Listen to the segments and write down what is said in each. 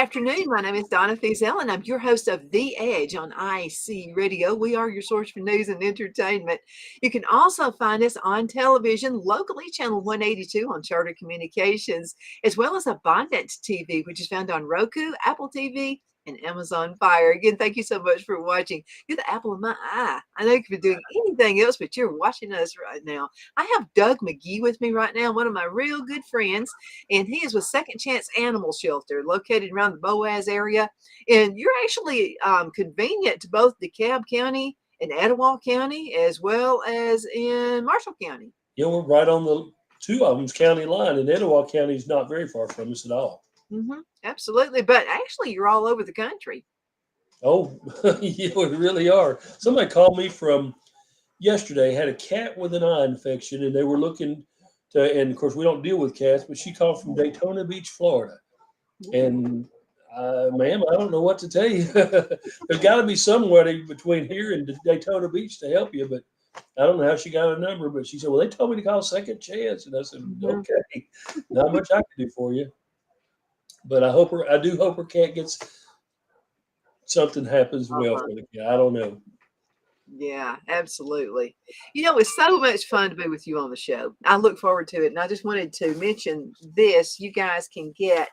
afternoon. My name is Donna Fiesel, and I'm your host of The Edge on IC Radio. We are your source for news and entertainment. You can also find us on television, locally, Channel 182 on Charter Communications, as well as Abundant TV, which is found on Roku, Apple TV, and Amazon Fire. Again, thank you so much for watching. You're the apple of my eye. I know you could be doing anything else, but you're watching us right now. I have Doug McGee with me right now, one of my real good friends, and he is with Second Chance Animal Shelter, located around the Boaz area. And you're actually convenient to both DeKalb County and Etowah County, as well as in Marshall County. Yeah, we're right on the two of them's county line, and Etowah County is not very far from us at all. Absolutely. But actually, you're all over the country. Oh, yeah, we really are. Somebody called me from yesterday, had a cat with an eye infection, and they were looking to, and of course, we don't deal with cats, but she called from Daytona Beach, Florida. And, ma'am, I don't know what to tell you. There's got to be somewhere between here and Daytona Beach to help you, but I don't know how she got a number, but she said, well, they told me to call Second Chance. And I said, okay, not much I can do for you. But I do hope her cat gets something happens well for the cat. I don't know. Yeah, absolutely. You know, it's so much fun to be with you on the show. I look forward to it. And I just wanted to mention this. You guys can get,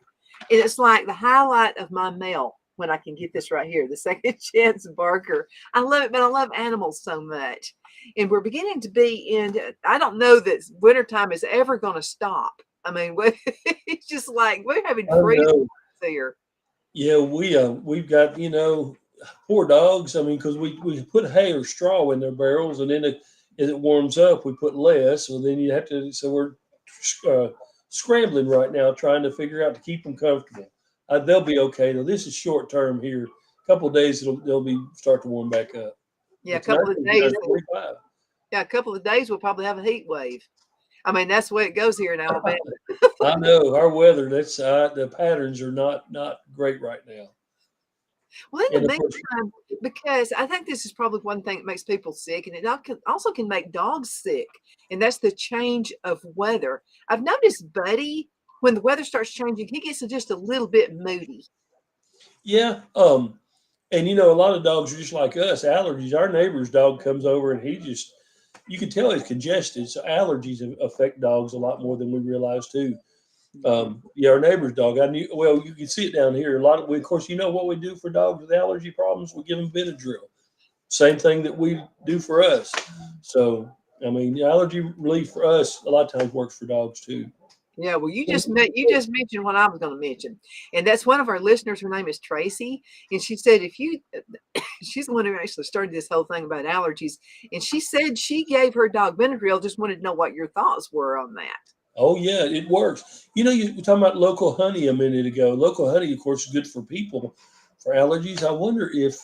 and it's like the highlight of my mail when I can get this right here, the Second Chance Barker. I love it, but I love animals so much. And we're beginning to be in, I don't know that wintertime is ever going to stop. I mean, it's just like we're having freezing here. Yeah, we've got, poor dogs. I mean, because we put hay or straw in their barrels, and then as it warms up, we put less. So then you have to. So we're scrambling right now, trying to figure out to keep them comfortable. They'll be okay though. This is short term here. A couple of days, they'll start to warm back up. Yeah, a couple of days. Yeah, a couple of days we'll probably have a heat wave. I mean, that's the way it goes here in Alabama. I know our weather. That's the patterns are not great right now. Well, in the meantime, because I think this is probably one thing that makes people sick, and it also can make dogs sick, and that's the change of weather. I've noticed Buddy, when the weather starts changing, he gets just a little bit moody. Yeah, and a lot of dogs are just like us, allergies. Our neighbor's dog comes over, and you can tell he's congested. So allergies affect dogs a lot more than we realize too. Our neighbor's dog, you can see it down here. Of course, you know what we do for dogs with allergy problems? We give them Benadryl. Same thing that we do for us. So, I mean, allergy relief for us a lot of times works for dogs too. Yeah, well, you just mentioned what I was going to mention, and that's one of our listeners. Her name is Tracy, and she said she's the one who actually started this whole thing about allergies, and she said she gave her dog Benadryl. Just wanted to know what your thoughts were on that. Oh yeah, it works. You were talking about local honey a minute ago. Local honey, of course, is good for people for allergies. I wonder if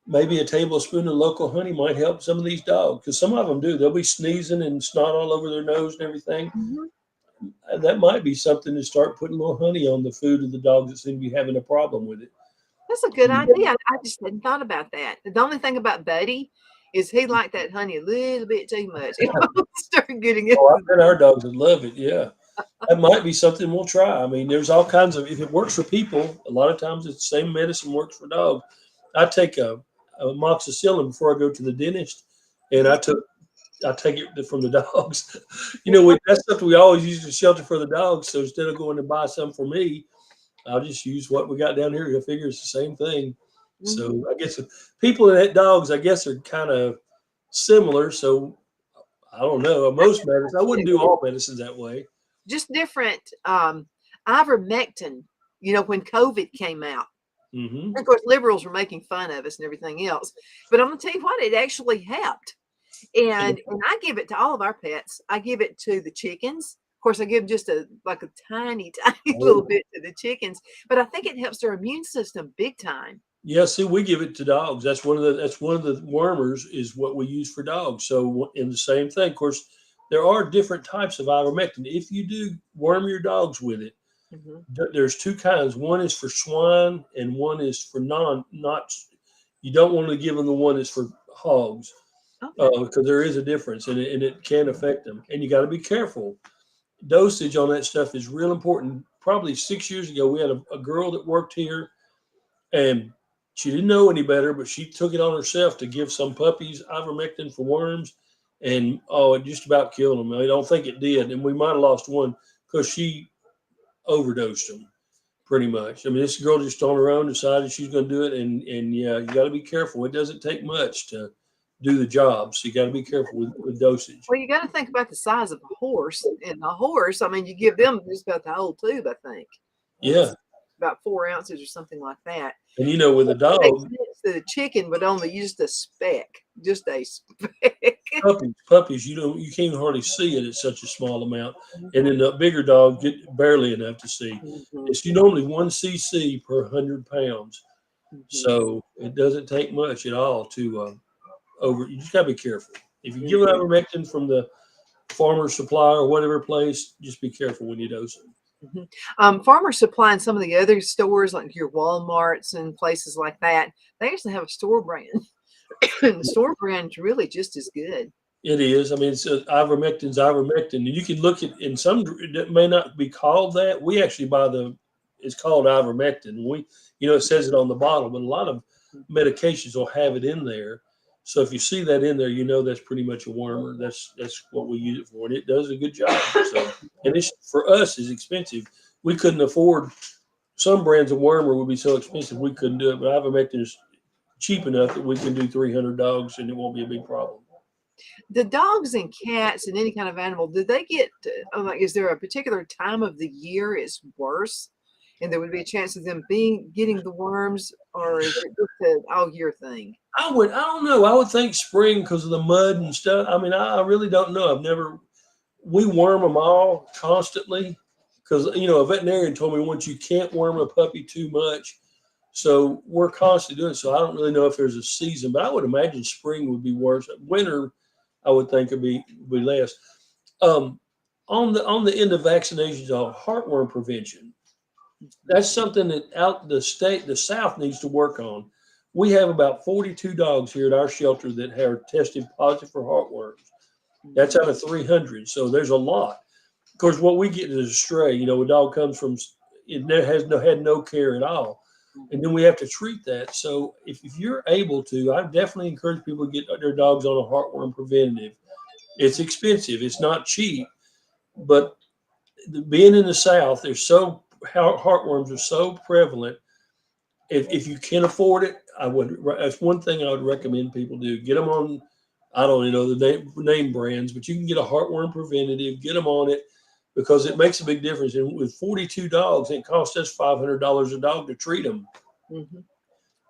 maybe a tablespoon of local honey might help some of these dogs, because some of them do. They'll be sneezing and snot all over their nose and everything. That might be something to start putting a little honey on the food of the dogs that seem to be having a problem with it. That's a good idea. I just hadn't thought about that. The only thing about Buddy is he liked that honey a little bit too much. Start getting it. Oh, I bet our dogs would love it. Yeah, that might be something we'll try. I mean, there's all kinds of. If it works for people, a lot of times it's the same medicine works for dogs. I take a amoxicillin before I go to the dentist, and I take it from the dogs. That's stuff we always use to shelter for the dogs. So instead of going to buy some for me, I'll just use what we got down here. I figure it's the same thing. So I guess people that dogs, I guess, are kind of similar. So I don't know. Most medicines, I wouldn't do all medicines that way. Just different. Ivermectin, when COVID came out. Of course, liberals were making fun of us and everything else. But I'm going to tell you what, it actually helped. And I give it to all of our pets. I give it to the chickens. Of course, I give just a tiny little bit to the chickens. But I think it helps their immune system big time. Yeah, see, we give it to dogs. That's one of the wormers is what we use for dogs. So in the same thing, of course, there are different types of ivermectin. If you do worm your dogs with it, there's two kinds. One is for swine, and one is for not. You don't want to give them the one that's for hogs, because there is a difference, and it can affect them. And you got to be careful. Dosage on that stuff is real important. probably 6 years ago, we had a girl that worked here, and she didn't know any better, but she took it on herself to give some puppies ivermectin for worms, and oh, it just about killed them. I don't think it did, and we might have lost one because she overdosed them pretty much. I mean, this girl just on her own decided she's going to do it, and yeah, you got to be careful. It doesn't take much to do the job, so you got to be careful with dosage. Well, you got to think about the size of a horse, and a horse. I mean, you give them just about the whole tube, I think. Yeah, It's about 4 ounces or something like that. and with a It makes dog, sense that a chicken would only use a speck, just a speck. puppies, you can't hardly see it. It's such a small amount, and then the bigger dog get barely enough to see. Mhm, It's normally 1 cc per 100 pounds, mhm, so it doesn't take much at all to over. You just gotta be careful. If you give mhm, ivermectin from the farmer supply or whatever place, just be careful when you dose it. mhm. Farmer Supply and some of the other stores, like your Walmarts and places like that, they actually have a store brand, and the store brand is really just as good. It is. I mean, it's ivermectin's ivermectin, and you can look at in some that may not be called that. We actually buy it's called ivermectin. It says it on the bottle, but a lot of medications will have it in there. So if you see that in there, that's pretty much a wormer. That's what we use it for, and it does a good job. So, and it's for us is expensive. We couldn't afford some brands of wormer would be so expensive we couldn't do it, but ivermectin is cheap enough that we can do 300 dogs and it won't be a big problem. The dogs and cats and any kind of animal, do they get, like, is there a particular time of the year it's worse? And there would be a chance of them getting the worms, or is it just an all year thing? I don't know. I would think spring because of the mud and stuff. I mean, I really don't know. We worm them all constantly because, a veterinarian told me once you can't worm a puppy too much. So we're constantly doing it. So I don't really know if there's a season, but I would imagine spring would be worse. Winter, I would think would be less. Um, on the end of vaccinations on heartworm prevention, that's something that the South needs to work on. We have about 42 dogs here at our shelter that have tested positive for heartworms. That's Mhm. out of 300. So there's a lot. Of course, what we get is a stray. A dog comes from, had no care at all. And then we have to treat that. So if you're able to, I definitely encourage people to get their dogs on a heartworm preventative. It's expensive. It's not cheap, but being in the South, heartworms are so prevalent. If you can afford it, that's one thing I would recommend people do. Get them on, I don't even know the name brands, but you can get a heartworm preventative, get them on it because it makes a big difference. And with 42 dogs, it costs us $500 a dog to treat them. Mhm.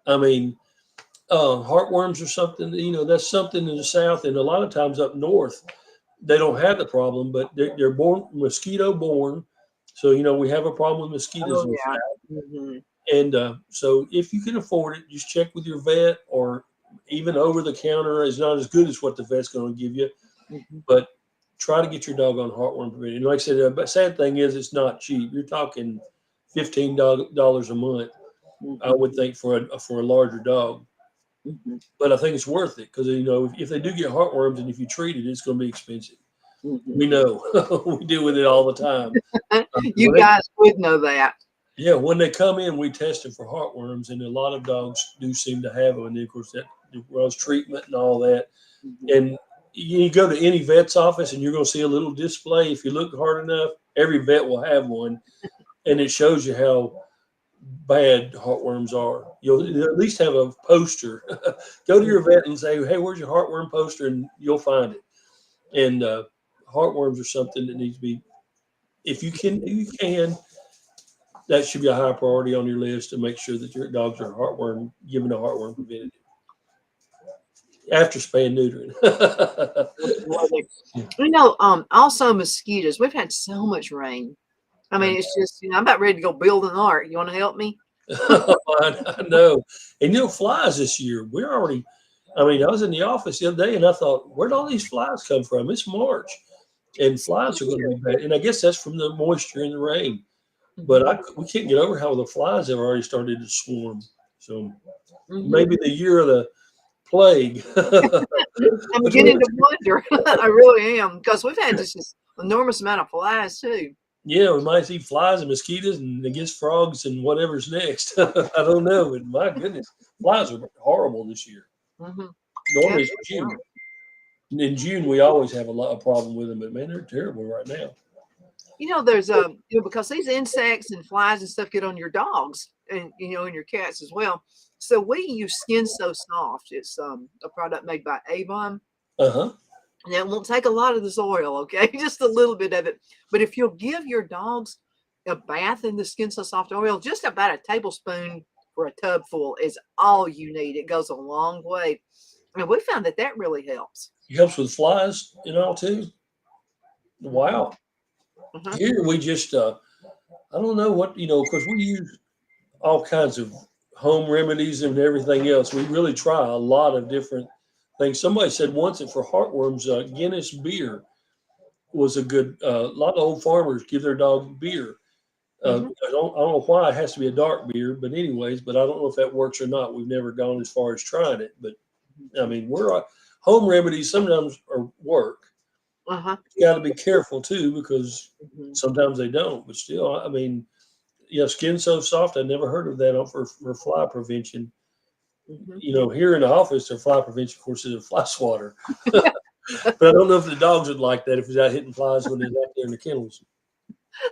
I mean, heartworms are something, that's something in the South and a lot of times up north, they don't have the problem, but they're born mosquito born. So, we have a problem with mosquitoes Oh, in the yeah. South. Mhm. And so if you can afford it, just check with your vet or even over the counter is not as good as what the vet's going to give you, Mhm. but try to get your dog on heartworm prevention. And like I said, the sad thing is it's not cheap. You're talking $15 a month, I Mhm. would think for a larger dog. Mhm. But I think it's worth it because if they do get heartworms and if you treat it, it's going to be expensive. Mhm. We know we deal with it all the time. You When they guys would know that. Yeah, when they come in, we test them for heartworms, and a lot of dogs do seem to have them. And of course, that runs treatment and all that. Mhm. And you go to any vet's office, and you're going to see a little display. If you look hard enough, every vet will have one, and it shows you how bad heartworms are. You'll Mhm. at least have a poster. Go to Mhm. your vet and say, "Hey, where's your heartworm poster?" And you'll find it. And heartworms are something that needs to be, if you can, that should be a high priority on your list to make sure that your dogs are given a heartworm preventative after spay and neutering. Absolutely. Yeah. Also mosquitoes. We've had so much rain. I I mean, it's just, I'm about ready to go build an ark. You want to help me? I know. And flies this year, I mean, I was in the office the other day and I thought, where'd all these flies come from? It's March and flies are going to be bad. And I guess that's from the moisture and the rain. But Mhm. we can't get over how the flies have already started to swarm. So Mhm. maybe the year of the plague. I'm Which beginning one? to wonder. I really am, because we've had just this enormous amount of flies too. Yeah, we might see flies and mosquitoes and against frogs and whatever's next. I don't know, but my goodness, flies are horrible this year. Hmm. Normally Yes, it's they June. are. In June we always have a lot of problem with them, but man, they're terrible right now. There's because these insects and flies and stuff get on your dogs and and your cats as well. So we use Skin So Soft. It's a product made by Avon. Uh huh. And it won't take a lot of this oil, okay? Just a little bit of it. But if you'll give your dogs a bath in the Skin So Soft oil, just about a tablespoon for a tub full is all you need. It goes a long way. And we found that that really helps. It helps with flies and all too. Hmm. Wow. Uh-huh. Here we just I don't know what of course we use all kinds of home remedies and everything else. We really try a lot of different things. Somebody said once that for heartworms, Guinness beer was a good. A lot of old farmers give their dog beer. Hmm. I don't know why it has to be a dark beer, but anyways, but I don't know if that works or not. We've never gone as far as trying it, but I mean, we're home remedies sometimes are work. Uh-huh. You got to be careful too because Hmm. sometimes they don't. But still, I mean, yeah, Skin So Soft. I never heard of that for fly prevention. Hmm. Here in the office, their fly prevention course is a fly swatter. But I don't know if the dogs would like that if he's out hitting flies when they're out there in the kennels.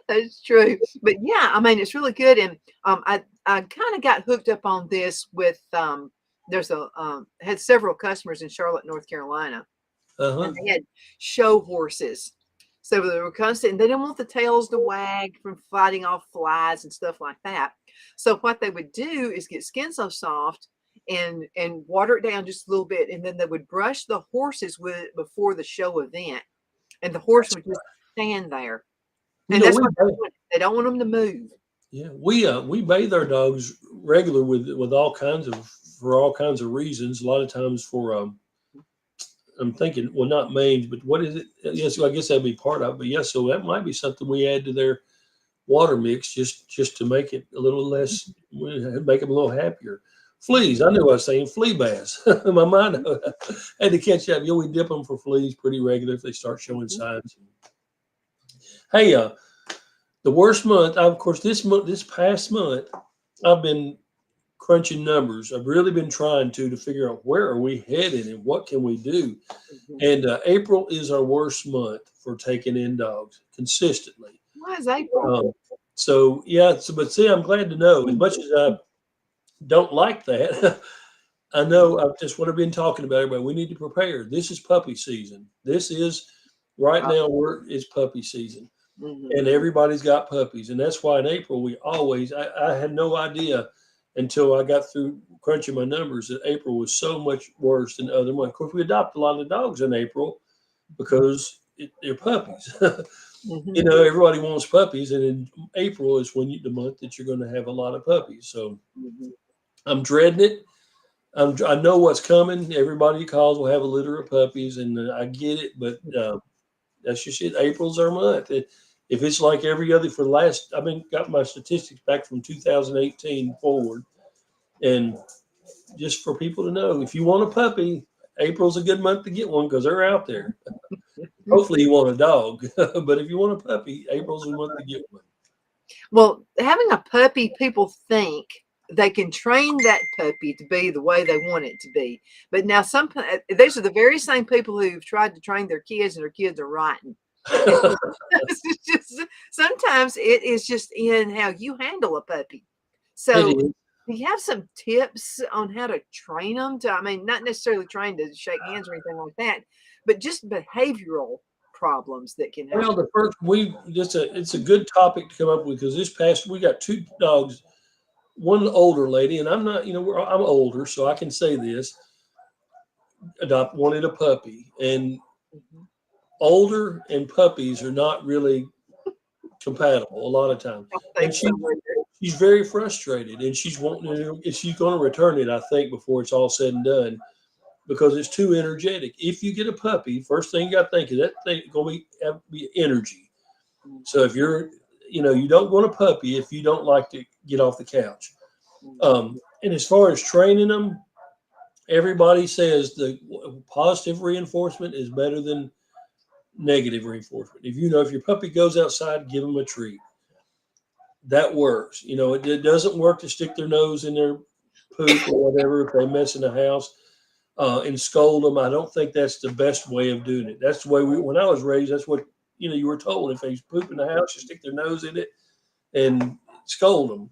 That's true. But yeah, I mean, it's really good. And I kind of got hooked up on this with there's a had several customers in Charlotte, North Carolina, Uh and huh. they had show horses. So they were constant, and they didn't want the tails to wag from fighting off flies and stuff like that. So what they would do is get Skin So Soft and water it down just a little bit, and then they would brush the horses with it before the show event, and the horse would just stand there. You And know, that's we what they want. They don't want them to move. yeah we bathe our dogs regular with all kinds of for all kinds of reasons. A lot of times for I'm thinking well not mange, but what is it? Yes, I guess that'd be part of it. But yes, so that might be something we add to their water mix just to make it a little less make them a little happier. Fleas, I knew I was saying flea baths. My mind had to catch up. We dip them for fleas pretty regular if they start showing Mhm. signs. Hey, the worst month, of course, this past month, I've been crunching numbers. I've really been trying to figure out where are we headed and what can we do. Mhm. And April is our worst month for taking in dogs consistently. Why is April? Um, so yeah, but see, I'm glad to know. As much as I don't like that, I know just what I've been talking about. Everybody, we need to prepare. This is puppy season. This is right now. It's puppy season Mhm. and everybody's got puppies. And that's why in April we always I had no idea until I got through crunching my numbers that April was so much worse than other months. Of course, we adopt a lot of dogs in April because they're puppies. Mhm. Everybody wants puppies, and in April is the month that you're going to have a lot of puppies. So Mhm. I'm dreading it. I know what's coming. Everybody calls will have a litter of puppies, and I get it, but that's just it. April's our month. If it's like every other for the last, I've been got my statistics back from 2018 forward, and just for people to know, if you want a puppy, April's a good month to get one because they're out there. Hopefully, you want a dog, but if you want a puppy, April's the month to get one. Well, having a puppy, people think they can train that puppy to be the way they want it to be. But now these are the very same people who've tried to train their kids and their kids are rotten. It's just, it's just sometimes it is just in how you handle a puppy. It So is. do you have some tips on how to train them to, I mean, not necessarily train to shake hands or anything like that, but just behavioral problems that can Well, happen? the first we just it's a good topic to come up with because this past we got two dogs. One older lady, and I'm not, I'm older, so I can say this. Wanted a puppy, and Mhm. older and puppies are not really compatible a lot of times. I And think so. she's very frustrated, and she's wanting she's going to return it. I think before it's all said and done, because it's too energetic. If you get a puppy, first thing you got to think is that thing going to be energy. So if you're, you don't want a puppy if you don't like to get off the couch. Mhm. And as far as training them, everybody says the positive reinforcement is better than negative reinforcement. If if your puppy goes outside, give them a treat. That works. It doesn't work to stick their nose in their poop or whatever if they mess in the house and scold them. I don't think that's the best way of doing it. That's the way when I was raised, that's what you were told. If they poop in the house, you stick their nose in it and scold them.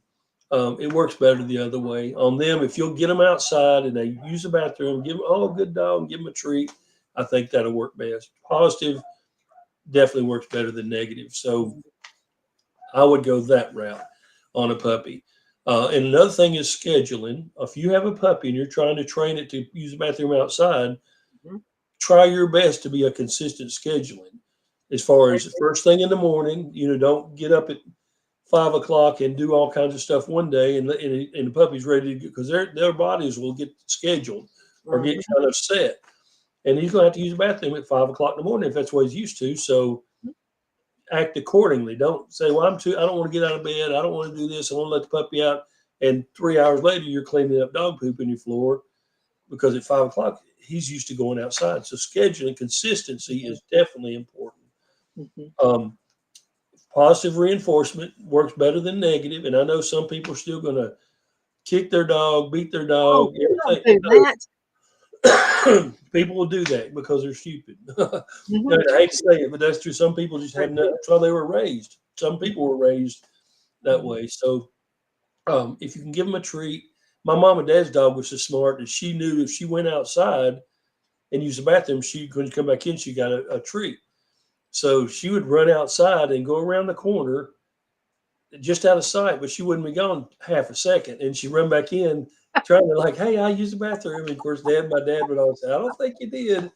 It works better the other way. On them, if you'll get them outside and they use the bathroom, give them, oh, good dog, give them a treat. I think that'll work best. Positive definitely works better than negative. So I would go that route on a puppy. And another thing is scheduling. If you have a puppy and you're trying to train it to use the bathroom outside, Mhm. try your best to be a consistent scheduling. As far as the first thing in the morning, don't get up at 5 o'clock and do all kinds of stuff one day, and the puppy's ready to go because their bodies will get scheduled or get Mhm. kind of set. And he's going to have to use the bathroom at 5 o'clock in the morning if that's what he's used to. So act accordingly. Don't say, "Well, I don't want to get out of bed. I don't want to do this. I want to let the puppy out." And 3 hours later, you're cleaning up dog poop in your floor because at 5 o'clock he's used to going outside. So scheduling consistency is definitely important. Mhm. Um, Positive reinforcement works better than negative, and I know some people are still going to kick their dog, beat their Oh, dog, we don't everything. do that. People will do that because they're stupid. Mhm. I hate to say it, but that's true. Some people just have no. That's how they were raised. Some people were raised that Mhm. way. So if you can give them a treat, my mom and dad's dog was so smart that she knew if she went outside and used the bathroom, she couldn't come back in. She got a treat. So she would run outside and go around the corner just out of sight, but she wouldn't be gone half a second. And she run back in trying to like, hey, I use the bathroom. And of course, my dad would always say, I don't think you did.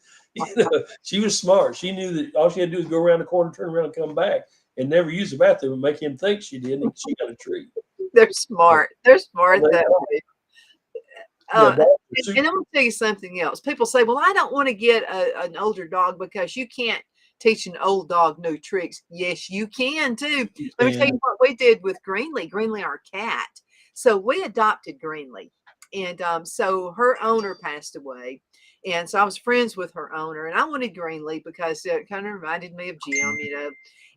She was smart. She knew that all she had to do was go around the corner, turn around, and come back, and never use the bathroom and make him think she did, and she got a treat. They're So, smart. They're smart they that are. way. Yeah, Uh, dogs are and I'm super. gonna tell you something else. People say, "Well, I don't want to get an older dog because you can't teach an old dog new tricks." Yes, you can too. Let me tell you And what we did with Greenlee. Greenlee, our cat. So we adopted Greenlee, and so her owner passed away, and so I was friends with her owner, and I wanted Greenlee because it kind of reminded me of Jim.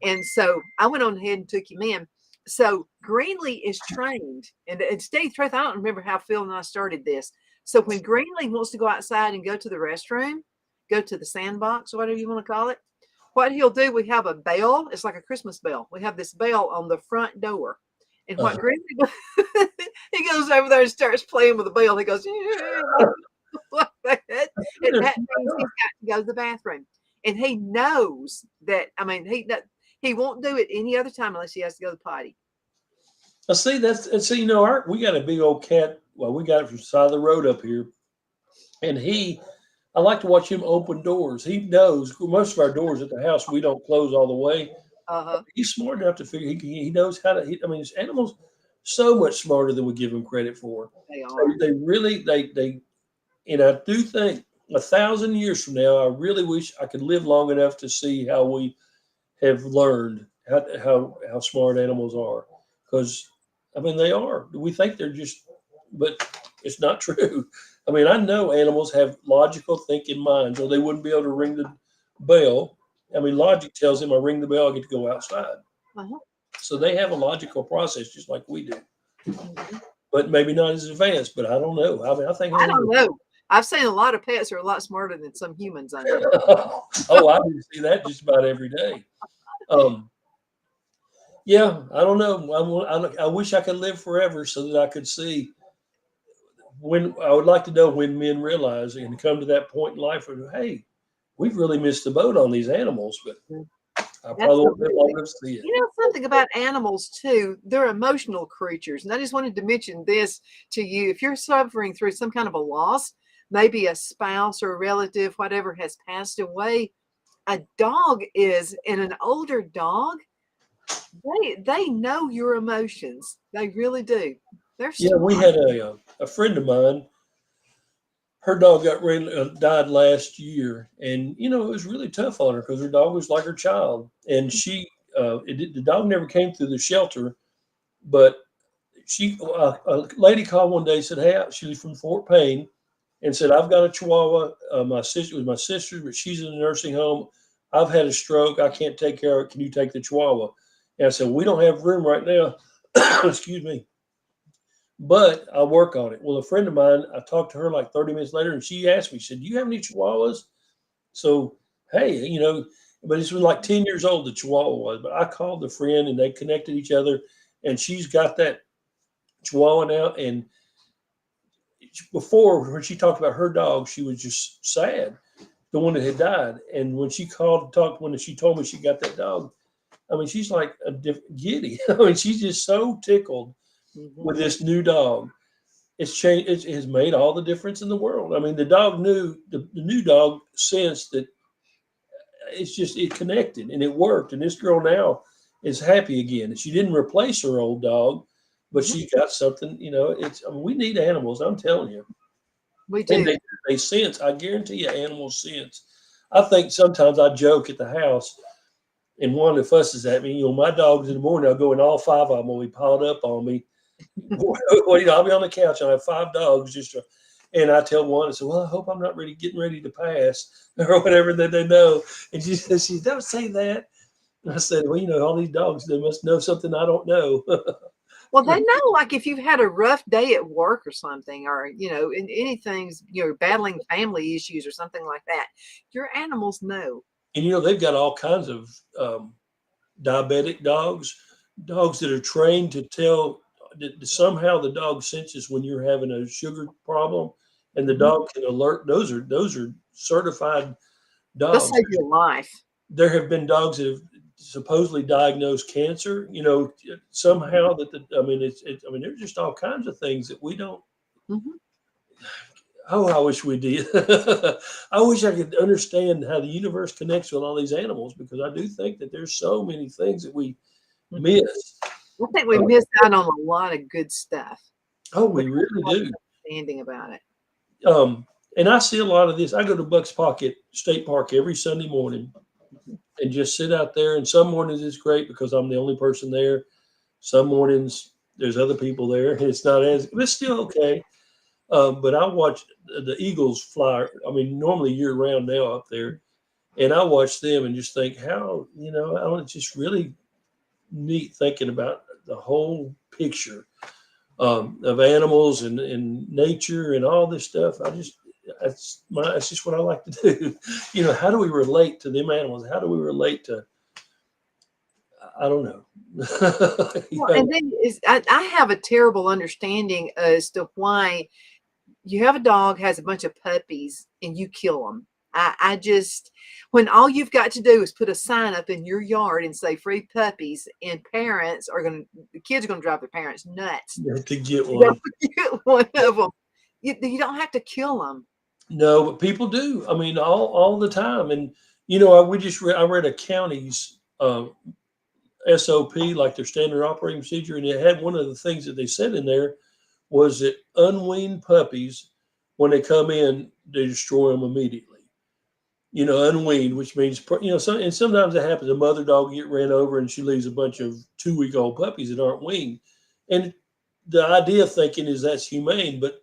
And so I went on ahead and took him in. So Greenlee is trained, and to tell you the truth, I don't remember how Phil and I started this. So when Greenlee wants to go outside and go to the restroom, go to the sandbox or whatever you want to call it, what he'll do, we have a bell. It's like a Christmas bell. We have this bell on the front door. And what uh, Greenlee he goes over there and starts playing with the bell. He goes, yeah, like that. And that means he's got to go to the bathroom. And he knows that, I mean, he won't do it any other time unless he has to go to the potty. I see that's and see, we got a big old cat. Well, we got it from the side of the road up here, and I like to watch him open doors. He knows most of our doors at the house we don't close all the way. Uh-huh. He's smart enough to figure he knows how to. I mean, his animals so much smarter than we give him credit for. They are. They really they and I do think 1,000 years from now, I really wish I could live long enough to see how we have learned how smart animals are. Because I mean, they are. We think they're just, but it's not true. I mean, I know animals have logical thinking minds, or they wouldn't be able to ring the bell. I mean, logic tells them I ring the bell, I get to go outside. Uh-huh. So they have a logical process just like we do, Mhm. but maybe not as advanced. But I don't know. I mean, I think I don't animals. know. I've seen a lot of pets are a lot smarter than some humans I know. Oh, I do see that just about every day. Um, yeah, I don't know. I wish I could live forever so that I could see when I would like to know when men realize and come to that point in life where, hey, we've really missed the boat on these animals, but Mm. I probably won't live long Absolutely. enough to see it. You know something about animals too, they're emotional creatures. And I just wanted to mention this to you. If you're suffering through some kind of a loss, maybe a spouse or a relative, whatever has passed away, a dog is, and an older dog, they know your emotions. They really do. They're Yeah, we smart. had a friend of mine. Her dog died last year, and it was really tough on her because her dog was like her child, and the dog never came through the shelter, but a lady called one day and said, "Hey, she was from Fort Payne," and said, "I've got a Chihuahua. My sister was my sister, but she's in a nursing home. I've had a stroke. I can't take care of it. Can you take the Chihuahua? And I said, we don't have room right now. Excuse me. But I'll work on it. Well, a friend of mine, I talked to her like 30 minutes later, and she asked me, she said, do you have any Chihuahuas? So, hey, but this was like 10 years old, the Chihuahua was. But I called the friend, and they connected each other, and she's got that Chihuahua now. And before, when she talked about her dog, she was just sad, the one that had died. And when she called, talked, when she told me she got that dog, I mean, she's like a giddy. I mean, she's just so tickled with this new dog. It's changed. It has made all the difference in the world. I mean, the dog knew, the new dog sensed that it connected and it worked. And this girl now is happy again. And she didn't replace her old dog, but she got something, I mean, we need animals. I'm telling you. We And do. they sense, I guarantee you, animals sense. I think sometimes I joke at the house, and one that fusses at me, my dogs in the morning, I'll go and all five of them will be piled up on me. I'll be on the couch and I have five dogs and I tell one, I said, well, I hope I'm not getting ready to pass or whatever that they know. And she says, don't say that. And I said, well, all these dogs, they must know something I don't know. Well, they know, like if you've had a rough day at work or something, or in anything's, battling family issues or something like that, your animals know. And they've got all kinds of diabetic dogs that are trained to tell that somehow the dog senses when you're having a sugar problem, and the dog can alert. Those are certified They'll dogs. save your life. There have been dogs that have supposedly diagnosed cancer, somehow there's just all kinds of things that we don't. Oh, I wish we did. I wish I could understand how the universe connects with all these animals, because I do think that there's so many things that we miss. I think we miss out on a lot of good stuff. Oh, we really do. Understanding about it. And I see a lot of this. I go to Bucks Pocket State Park every Sunday morning and just sit out there. And some mornings it's great because I'm the only person there. Some mornings there's other people there. It's not but it's still okay. But I watch the Eagles fly. I mean, normally year round now up there. And I watch them and just think it's just really neat thinking about the whole picture of animals and nature and all this stuff. That's just what I like to do. How do we relate to them animals? How do we relate to, I don't know. Well, and then I have a terrible understanding as to why you have a dog has a bunch of puppies and you kill them. I just, when all you've got to do is put a sign up in your yard and say free puppies, and the kids are going to drive their parents nuts. You have to get one. Get one of them. You don't have to kill them. No, but people do. I mean, all the time. And, I read a county's SOP, like their standard operating procedure, and it had one of the things that they said in there was that unweaned puppies, when they come in, they destroy them immediately. Unweaned, which means, and sometimes it happens. A mother dog get ran over and she leaves a bunch of 2-week-old puppies that aren't weaned. And the idea of thinking is that's humane. But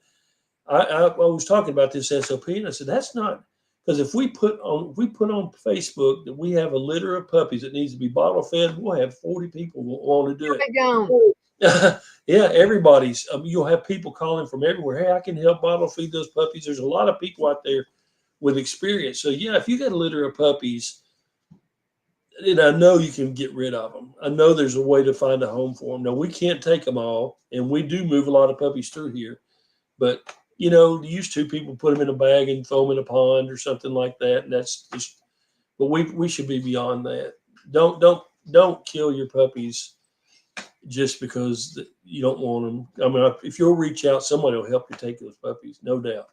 I was talking about this SOP, and I said, that's not, because if we put on Facebook that we have a litter of puppies that needs to be bottle fed, we'll have 40 people want to do it. Yeah, everybody's. You'll have people calling from everywhere. Hey, I can help bottle feed those puppies. There's a lot of people out there with experience. So yeah, if you got a litter of puppies, and I know you can get rid of them. I know there's a way to find a home for them. Now, we can't take them all, and we do move a lot of puppies through here. But used to, people put them in a bag and throw them in a pond or something like that. And that's just. But we should be beyond that. Don't kill your puppies just because you don't want them. I mean, if you'll reach out, somebody will help you take those puppies, no doubt.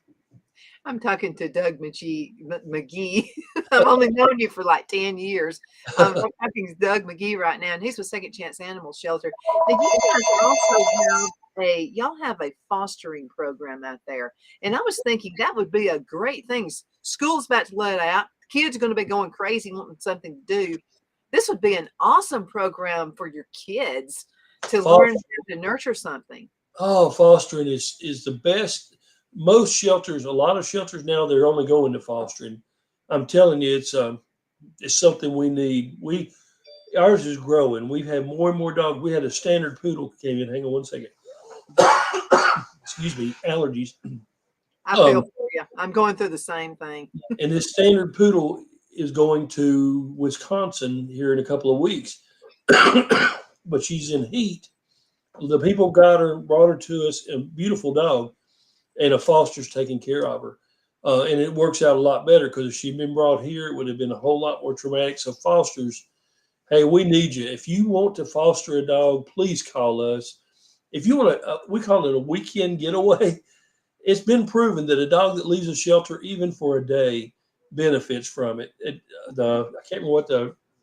I'm talking to Doug McGee. I've only known you for like 10 years. I'm talking to Doug McGee right now, and he's with Second Chance Animal Shelter. Now, you guys also y'all have a fostering program out there. And I was thinking that would be a great thing. School's about to let out. Kids are going to be going crazy wanting something to do. This would be an awesome program for your kids to learn how to nurture something. Oh, fostering is the best. Most shelters, a lot of shelters now, they're only going to fostering. I'm telling you, It's something we need. Ours is growing. We've had more and more dogs. We had a standard poodle came in. Hang on one second. Excuse me, allergies. I feel Um, for you. I'm going through the same thing. and this standard poodle is going to Wisconsin here in a couple of weeks, but she's in heat. The people got her, brought her to us, a beautiful dog, and a foster's taking care of her. And it works out a lot better because if she'd been brought here, it would have been a whole lot more traumatic. So fosters, hey, we need you. If you want to foster a dog, please call us. If you want to, we call it a weekend getaway. It's been proven that a dog that leaves a shelter, even for a day, benefits from it. I can't remember what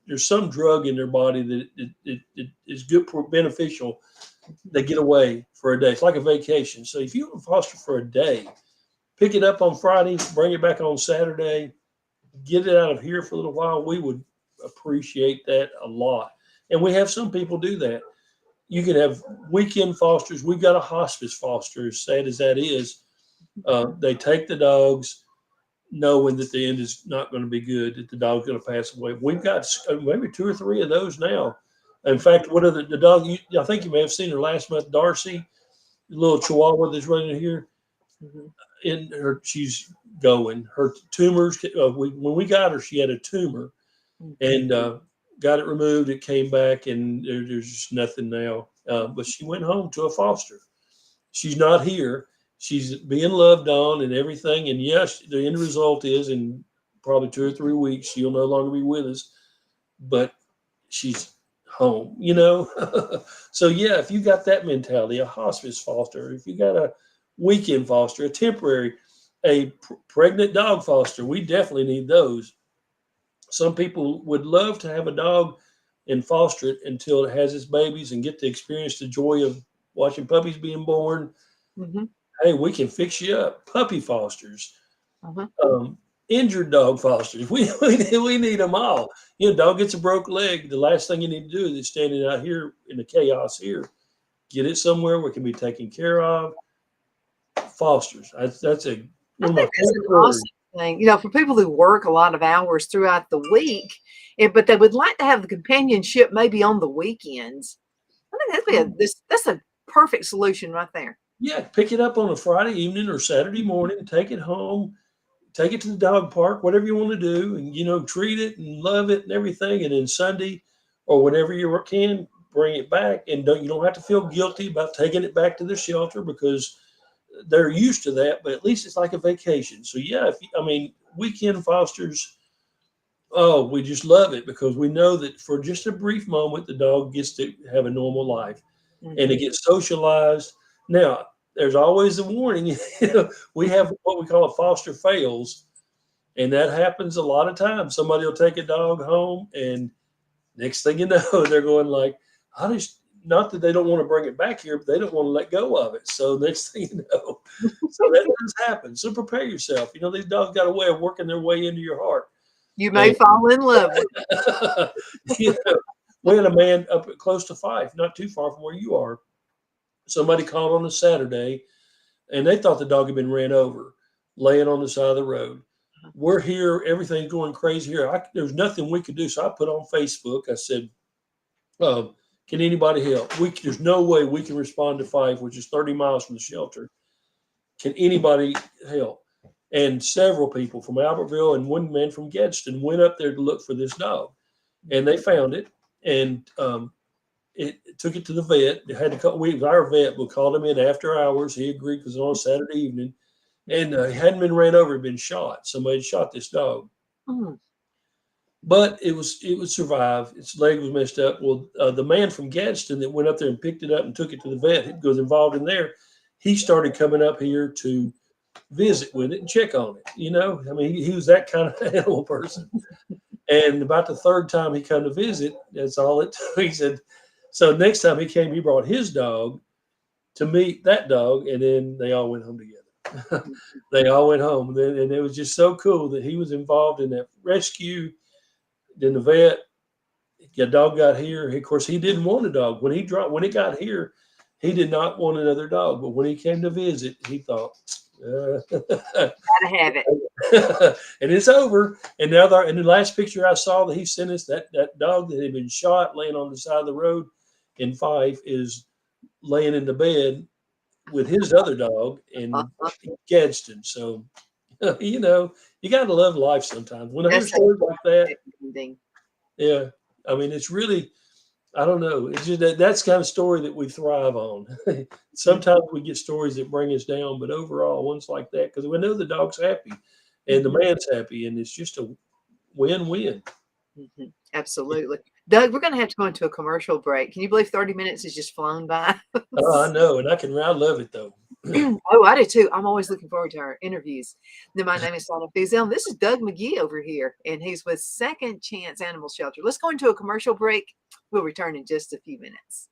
there's some drug in their body that it is good for beneficial. They get away for a day. It's like a vacation. So if you want to foster for a day, pick it up on Friday, bring it back on Saturday, get it out of here for a little while. We would appreciate that a lot. And we have some people do that. You can have weekend fosters. We've got a hospice foster, as sad as that is. They take the dogs knowing that the end is not going to be good, that the dog's going to pass away. We've got maybe 2 or 3 of those now. In fact, what are the dog? I think you may have seen her last month, Darcy, the little Chihuahua that's running here. Mhm. In her, she's going. Her tumors. When we got her, she had a tumor, and got it removed. It came back, and there's just nothing now. But she went home to a foster. She's not here. She's being loved on and everything. And yes, the end result is in probably 2 or 3 weeks she'll no longer be with us, but she's home. So yeah, if you got that mentality, a hospice foster, if you got a weekend foster, a temporary, a pregnant dog foster, we definitely need those. Some people would love to have a dog and foster it until it has its babies and get to experience the joy of watching puppies being born. Mhm. Hey, we can fix you up. Puppy fosters, Uh-huh. injured dog fosters. We need them all. Dog gets a broke leg. The last thing you need to do is standing out here in the chaos here. Get it somewhere where it can be taken care of. Fosters. That's I one of my think that's an favorite awesome words. thing, for people who work a lot of hours throughout the week, but they would like to have the companionship maybe on the weekends. I think that's a perfect solution right there. Yeah, pick it up on a Friday evening or Saturday morning, take it home, take it to the dog park, whatever you want to do, and treat it and love it and everything. And then Sunday or whenever you can, bring it back, and you don't have to feel guilty about taking it back to the shelter because they're used to that. But at least it's like a vacation. So yeah, weekend fosters. Oh, we just love it because we know that for just a brief moment, the dog gets to have a normal life and Mhm. it gets socialized. Now, there's always a warning. We have what we call a foster fails, and that happens a lot of times. Somebody will take a dog home, and next thing you know, they're going like, "I just." Not that they don't want to bring it back here, but they don't want to let go of it. So next thing you know, so that does happen. So prepare yourself. These dogs got a way of working their way into your heart. You may And fall in love with you know, we had a man up close to Fife, not too far from where you are. Somebody called on a Saturday and they thought the dog had been ran over, laying on the side of the road. We're here, everything's going crazy here. There's nothing we could do. So I put on Facebook, I said, can anybody help? There's no way we can respond to Fife, which is 30 miles from the shelter. Can anybody help? And several people from Albertville and one man from Gadsden went up there to look for this dog. And they found it. And it took it to the vet. It had a couple weeks. Our vet, we called him in after hours. He agreed because it was on a Saturday evening, and he hadn't been ran over. He'd been shot. Somebody had shot this dog, Mm. but it would survive. Its leg was messed up. Well, the man from Gadsden that went up there and picked it up and took it to the vet, it was involved in there. He started coming up here to visit with it and check on it. He was that kind of animal person. And about the third time he come to visit, that's all it took. He said, so next time he came, he brought his dog to meet that dog, and then they all went home together. They all went home, and it was just so cool that he was involved in that rescue. Then the vet, the dog got here. Of course, he didn't want a dog when it got here. He did not want another dog, but when he came to visit, he thought, Gotta have it. And it's over. And now, and the last picture I saw that he sent us, that dog that had been shot laying on the side of the road in Fife is laying in the bed with his other dog in Gadsden. So, you know, you got to love life sometimes. When I hear stories like that, yeah, I mean, it's really, I don't know. It's just that's the kind of story that we thrive on. Sometimes we get stories that bring us down, but overall, ones like that, because we know the dog's happy and the man's happy, and it's just a win-win. Absolutely. Doug, we're going to have to go into a commercial break. Can you believe 30 minutes has just flown by? Oh, I know, and I love it though. Oh, I do too. I'm always looking forward to our interviews. Then my name is Donna Fizel, and this is Doug McGee over here, and he's with Second Chance Animal Shelter. Let's go into a commercial break. We'll return in just a few minutes.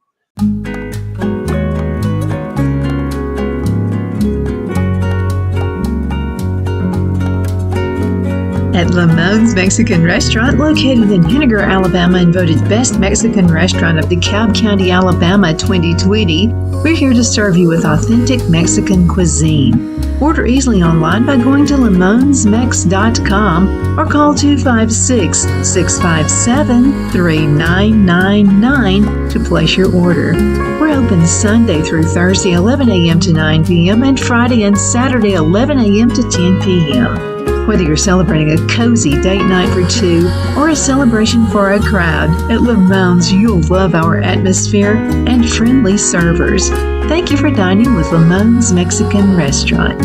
At Lamone's Mexican Restaurant, located in Henniger, Alabama, and voted Best Mexican Restaurant of DeKalb County, Alabama 2020, we're here to serve you with authentic Mexican cuisine. Order easily online by going to lamonsmex.com or call 256-657-3999 to place your order. We're open Sunday through Thursday 11 a.m. to 9 p.m. and Friday and Saturday 11 a.m. to 10 p.m. Whether you're celebrating a cozy date night for two or a celebration for a crowd, at Lamone's you'll love our atmosphere and friendly servers. Thank you for dining with Lamone's Mexican Restaurant.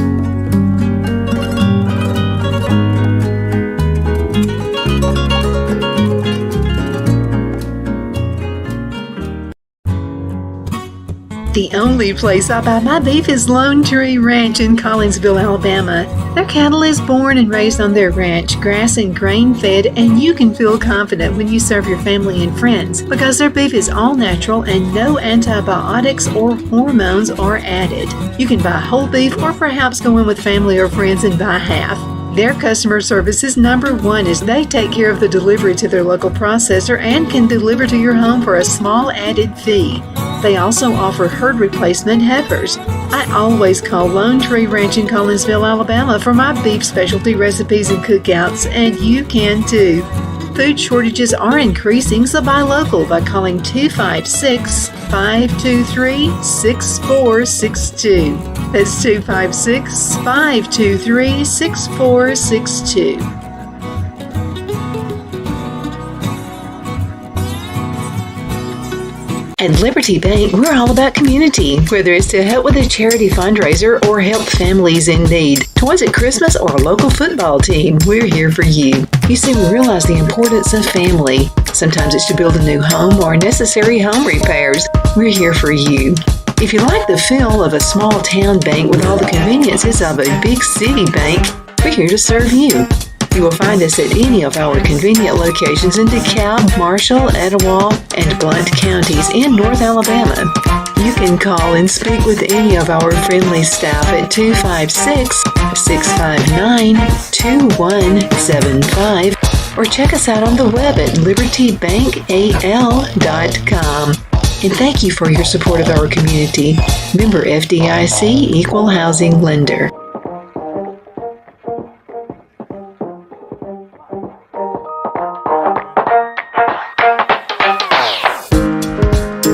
The only place I buy my beef is Lone Tree Ranch in Collinsville, Alabama. Their cattle is born and raised on their ranch, grass and grain-fed, and you can feel confident when you serve your family and friends because their beef is all natural and no antibiotics or hormones are added. You can buy whole beef or perhaps go in with family or friends and buy half. Their customer service is number one as they take care of the delivery to their local processor and can deliver to your home for a small added fee. They also offer herd replacement heifers. I always call Lone Tree Ranch in Collinsville, Alabama for my beef specialty recipes and cookouts, and you can too. Food shortages are increasing, so buy local by calling 256-523-6462. That's 256-523-6462. At Liberty Bank, we're all about community, whether it's to help with a charity fundraiser or help families in need. Toys at Christmas or a local football team, we're here for you. You see, we realize the importance of family. Sometimes it's to build a new home or necessary home repairs. We're here for you. If you like the feel of a small town bank with all the conveniences of a big city bank, we're here to serve you. You will find us at any of our convenient locations in DeKalb, Marshall, Etowah, and Blount counties in North Alabama. You can call and speak with any of our friendly staff at 256-659-2175 or check us out on the web at libertybankal.com. And thank you for your support of our community. Member FDIC Equal Housing Lender.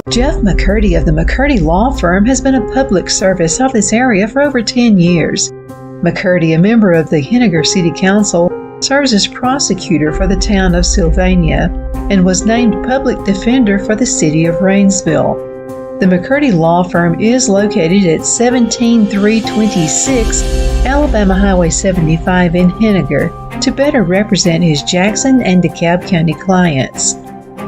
Jeff McCurdy of the McCurdy Law Firm has been a public service of this area for over 10 years. McCurdy, a member of the Henniger City Council, serves as prosecutor for the town of Sylvania and was named public defender for the city of Rainsville. The McCurdy Law Firm is located at 17326 Alabama Highway 75 in Henniger to better represent his Jackson and DeKalb County clients.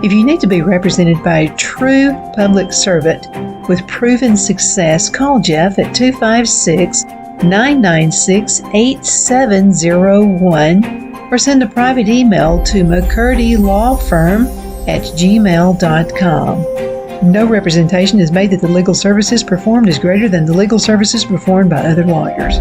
If you need to be represented by a true public servant with proven success, call Jeff at 256-996-8701 or send a private email to mccurdylawfirm@gmail.com. No representation is made that the legal services performed is greater than the legal services performed by other lawyers.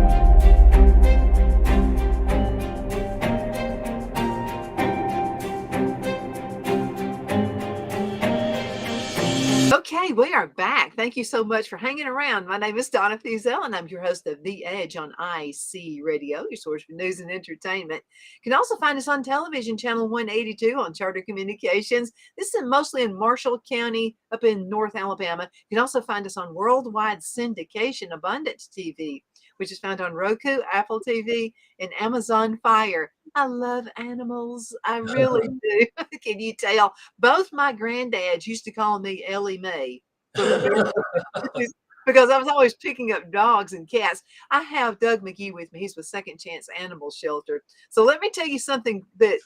Okay, we are back. Thank you so much for hanging around. My name is Donna Fiesel, and I'm your host of The Edge on IC Radio, your source for news and entertainment. You can also find us on television, channel 182 on Charter Communications. This is mostly in Marshall County up in North Alabama. You can also find us on worldwide syndication, Abundance TV, which is found on Roku, Apple TV, and Amazon Fire. I love animals. I really do. Can you tell? Both my granddads used to call me Ellie Mae from a very because I was always picking up dogs and cats. I have Doug McGee with me. He's with Second Chance Animal Shelter. So let me tell you something that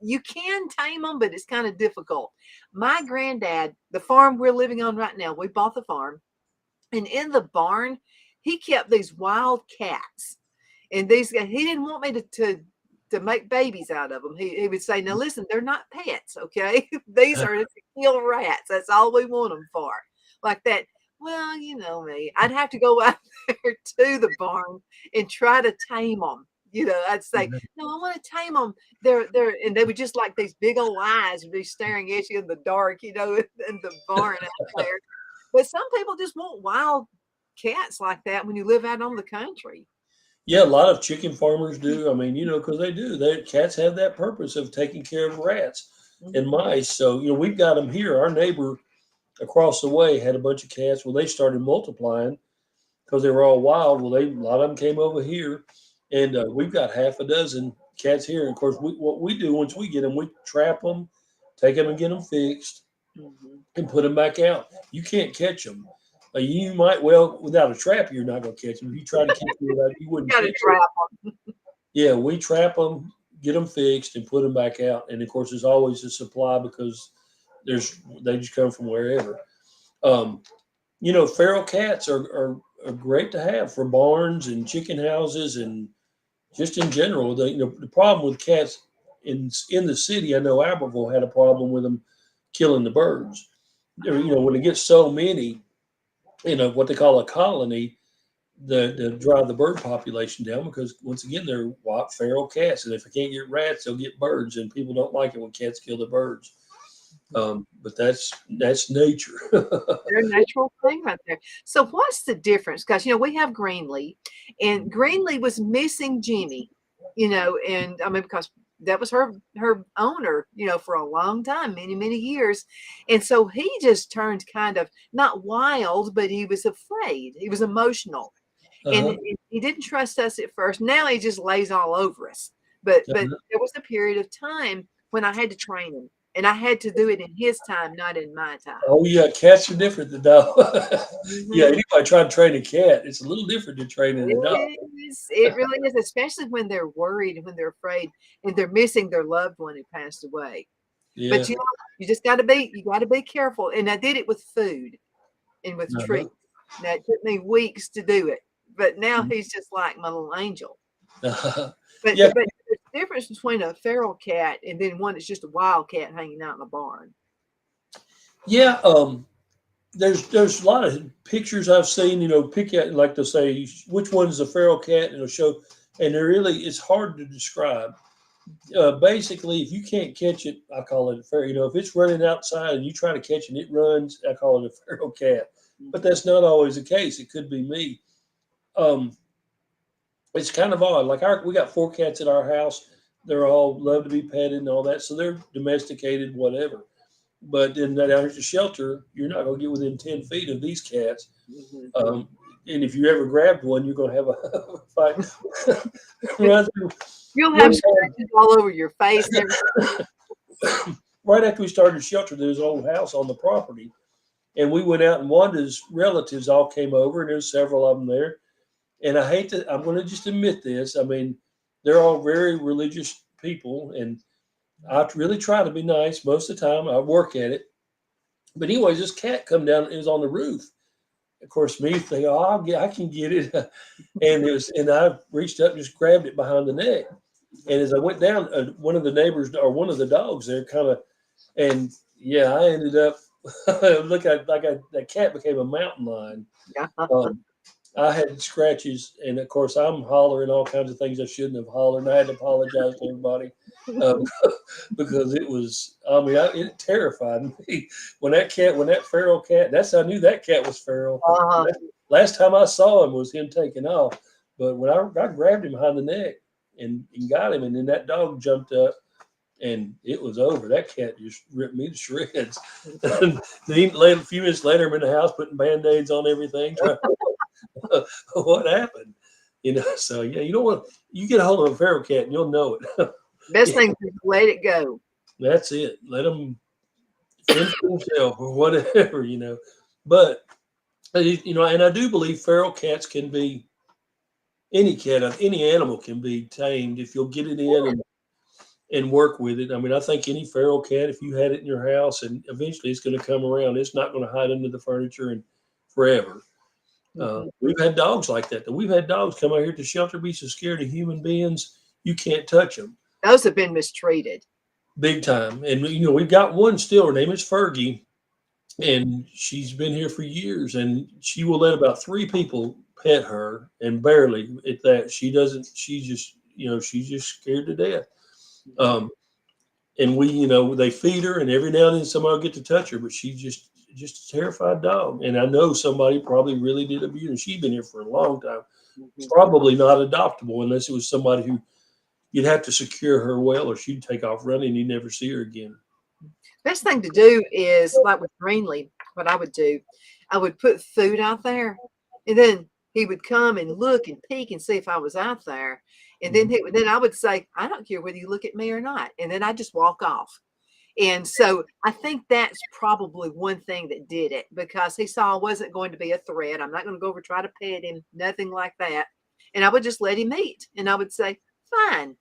you can tame them, but it's kind of difficult. My granddad, the farm we're living on right now, we bought the farm, and in the barn, he kept these wild cats. And these guys, he didn't want me to make babies out of them. He would say, "Now listen, they're not pets, okay? These are to kill rats. That's all we want them for." Like that. Well, you know me. I'd have to go out there to the barn and try to tame them. I'd say, "No, I want to tame them." And they would just like these big old eyes would be staring at you in the dark, in the barn out there. But some people just want wild cats like that when you live out on the country. Yeah, a lot of chicken farmers do. I mean, because they do. Cats have that purpose of taking care of rats and Mhm. mice. So, we've got them here. Our neighbor across the way had a bunch of cats. Well, they started multiplying because they were all wild. Well, a lot of them came over here, and we've got half a dozen cats here. And of course, what we do once we get them, we trap them, take them and get them fixed, Mhm. and put them back out. You can't catch them. You might, well, without a trap, you're not going to catch them. If you try to catch them without, you wouldn't Gotta catch them. trap 'em. Yeah, we trap them, get them fixed, and put them back out. And of course, there's always a supply because they just come from wherever. Um, feral cats are great to have for barns and chicken houses and just in general. The problem with cats in the city, I know Aberville had a problem with them killing the birds. When it gets so many, what they call a colony, the drive the bird population down because once again they're feral cats, and if they can't get rats, they'll get birds, and people don't like it when cats kill the birds. But that's nature. They're a natural thing right there. So what's the difference? Because we have Greenlee, and Greenlee was missing Jimmy, and I mean because that was her owner, for a long time, many, many years. And so he just turned kind of not wild, but he was afraid. He was emotional. And Uh-huh. he didn't trust us at first. Now he just lays all over us. But Uh-huh. there was a period of time when I had to train him, and I had to do it in his time, not in my time. Oh yeah, cats are different than dogs. Yeah, Mhm. anybody try to train a cat, it's a little different than training a dog. It really is, especially when they're worried and when they're afraid and they're missing their loved one who passed away. But Yeah. you just you gotta be careful. And I did it with food and with Uh-huh. treats. Now it took me weeks to do it, but now he's just like my little angel. But Yeah, there's a difference between a feral cat and then one that's just a wild cat hanging out in a barn. yeah. There's a lot of pictures I've seen. Pick out like they'll say which one's a feral cat, and it'll show. And it's hard to describe. Basically, if you can't catch it, I call it a feral. If it's running outside and you try to catch it, and it runs. I call it a feral cat. But Mhm. that's not always the case. It could be me. Um, it's kind of odd. Like we got four cats at our house. They're all love to be petted and all that, so they're domesticated, whatever. But then that out at the shelter, you're not going to get within 10 feet of these cats. Mhm. Um, and if you ever grabbed one, you're going to have a fight. Run through. You'll have One scratches all over your face and everything. time, right after we started shelter, there was an old house on the property, and we went out, and Wanda's relatives all came over, and there's several of them there. And I'm going to just admit this. I mean, they're all very religious people, and I really try to be nice most of the time. I work at it. But anyways, this cat come down. It was on the roof. Of course, me think, oh, I can get it, and I reached up and just grabbed it behind the neck. And as I went down, one of the neighbors or one of the dogs there kind of, and yeah, I ended up look like that cat became a mountain lion. Yeah. Um, I had scratches, and of course, I'm hollering all kinds of things I shouldn't have hollered. And I had to apologize to everybody um, because it was. I mean, it terrified me when that feral cat. That's how I knew that cat was feral. Uh-huh. Last time I saw him was him taking off, but when I grabbed him behind the neck and got him, and then that dog jumped up and it was over. That cat just ripped me to shreds. And then a few minutes later, I'm in the house putting band-aids on everything, trying to what happened. So yeah, you don't want you get a hold of a feral cat and you'll know it. Best Yeah, thing is to let it go. that's it. Let them fend for themselves or whatever. But and I do believe feral cats can be any cat, any animal can be tamed if you'll get it in and work with it. I mean, I think any feral cat, if you had it in your house, and eventually it's going to come around, it's not going to hide under the furniture and forever. Mhm. We've had dogs like that. We've had dogs come out here to shelter, be so scared of human beings, you can't touch them, Those have been mistreated. big time. And we've got one still. Her name is Fergie, and she's been here for years. And she will let about 3 people pet her, and barely at that. She doesn't. She's just scared to death. Mhm. Um, and they feed her, and every now and then somebody will get to touch her, but she's just a terrified dog. And I know somebody probably really did abuse her. She's been here for a long time. Mhm. Probably not adoptable unless it was somebody who you'd have to secure her well, or she'd take off running and you'd never see her again. Best thing to do is like with Greenlee, what I would do, I would put food out there, and then he would come and look and peek and see if I was out there. And then Mhm. then I would say, I don't care whether you look at me or not. And then I just walk off. And so I think that's probably one thing that did it because he saw I wasn't going to be a threat. I'm not going to go over try to pet him, nothing like that. And I would just let him eat. And I would say, fine,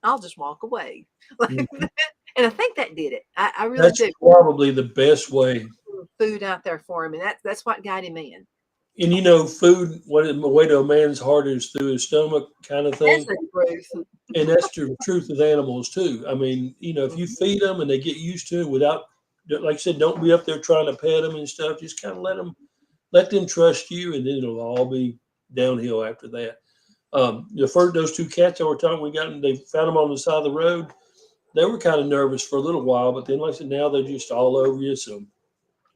I'll just walk away. Like Mhm. that. And I think that did it. I really That's do. probably the best way. Food out there for him, and that's what got him in. And food, what the way to a man's heart is through his stomach, kind of That's thing. the truth. And that's the truth with animals too. I mean, if you Mhm, feed them and they get used to it without, like I said, don't be up there trying to pet them and stuff. Just kind of let them trust you, and then it'll all be downhill after that. The first those 2 cats that were talking, they found them on the side of the road. They were kind of nervous for a little while, but then, like I said, now they're just all over you. So